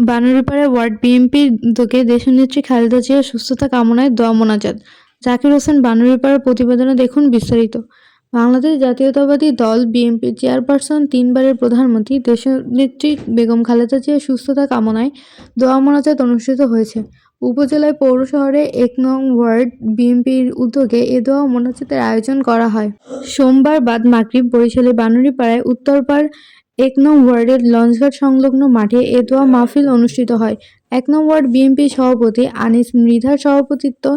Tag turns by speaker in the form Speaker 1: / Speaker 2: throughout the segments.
Speaker 1: Banaripara word বিএনপির উদ্যোগে দেশনেত্রী খালেদা জিয়ার সুস্থতা কামনায় দোয়া মোনাজাত। জাকির হোসেন বানারীপাড়ার প্রতিবেদনে দেখুন বিস্তারিত। বাংলাদেশ জাতীয়তাবাদী দল বিএনপির চেয়ারপারসন, তিনবারের প্রধানমন্ত্রী দেশনেত্রী বেগম খালেদা জিয়ার সুস্থতা কামনায় দোয়া মোনাজাত অনুষ্ঠিত হয়েছে। উপজেলায় পৌর শহরে ১ নং ওয়ার্ড বিএনপির উদ্যোগে এ দোয়া মোনাজাতের আয়োজন করা হয়। সোমবার বাদ মাগরিব বরিশালের বানারীপাড়ায় উত্তরপাড় ১ নং ওয়ার্ডের লঞ্চঘাট সংলগ্ন মাঠে এ দোয়া মাহফিল অনুষ্ঠিত হয়। ১ নং ওয়ার্ড বিএনপির সভাপতি আনিস মৃধার সভাপতিত্বে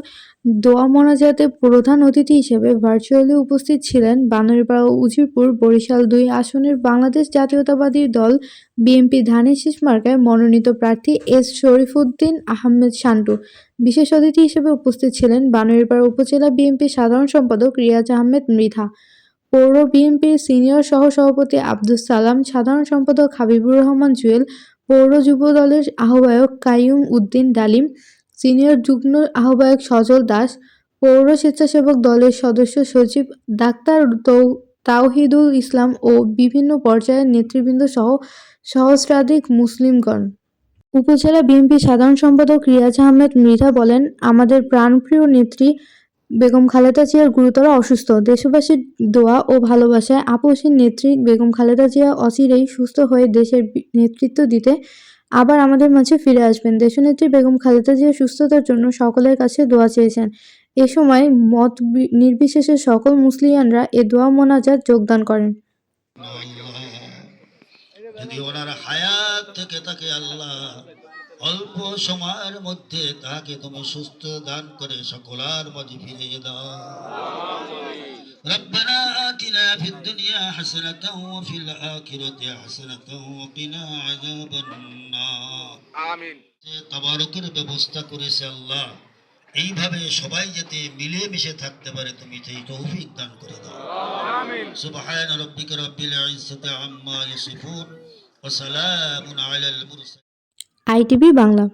Speaker 1: দোয়া মোনাজাতে প্রধান অতিথি হিসেবে ভার্চুয়ালি উপস্থিত ছিলেন বানারীপাড়া ও উজিরপুর বরিশাল ২ আসনের বাংলাদেশ জাতীয়তাবাদী দল বিএনপি ধানের শীষ মার্কায় মনোনীত প্রার্থী এস শরীফুদ্দীন আহমেদ শান্টু। বিশেষ অতিথি হিসেবে উপস্থিত ছিলেন বানারীপাড়া উপজেলা বিএনপির সাধারণ সম্পাদক রিয়াজ আহমেদ মৃধা, পৌর বিএনপির সিনিয়র সহ-সভাপতি আব্দুস সালাম, সাধারণ সম্পাদক হাবিবুর রহমান জুয়েল, পৌর যুব দলের আহ্বায়ক কাইয়ুম উদ্দিন ডালিম, সিনিয়র যুগ্ম আহ্বায়ক সজল দাস, পৌর স্বেচ্ছাসেবক দলের সদস্য সচিব ডাক্তার তাওহিদুল ইসলাম ও বিভিন্ন পর্যায়ের নেতৃবৃন্দ সহ সহস্রাধিক মুসলিমগণ। উপজেলা বিএনপির সাধারণ সম্পাদক রিয়াজ আহমেদ মৃধা বলেন, আমাদের প্রাণপ্রিয় নেত্রী বেগম খালেদা জিয়া গুরুতর অসুস্থ। দেশবাসীর দোয়া ও ভালোবাসায় আপসহীন নেত্রী বেগম খালেদা জিয়া অচিরেই সুস্থ হয়ে দেশের নেতৃত্ব দিতে আবার আমাদের মাঝে ফিরে আসবেন। দেশনেত্রী বেগম খালেদা জিয়ার সুস্থতার জন্য সকলের কাছে দোয়া চেয়েছেন। এ সময় মত নির্বিশেষে সকল মুসলিয়ানরা এ দোয়া মোনাজাত যোগদান করেন।
Speaker 2: যদি ওনার হায়াত থেকে থাকে আল্লাহ অল্প সময়ের মধ্যে তাকে তুমি সুস্থ দান করে সকলের মাঝে ফিরিয়ে দাও। ربنا آتنا في الدنيا حسنة وفي الآخرة حسنة وقنا عذاب النار آمين। তাবারকের ব্যবস্থা করেছে আল্লাহ, এইভাবে সবাই যাতে মিলেমিশে থাকতে পারে তুমি সেই তৌফিক দান করে দাও। আমিন। সুবহান রাব্বিকা রাব্বিল ইজ্জাতি আম্মা ইয়াসিফুন ওয়া সালামুন আলাল মুরসালিন।
Speaker 1: আইটিভি বাংলা।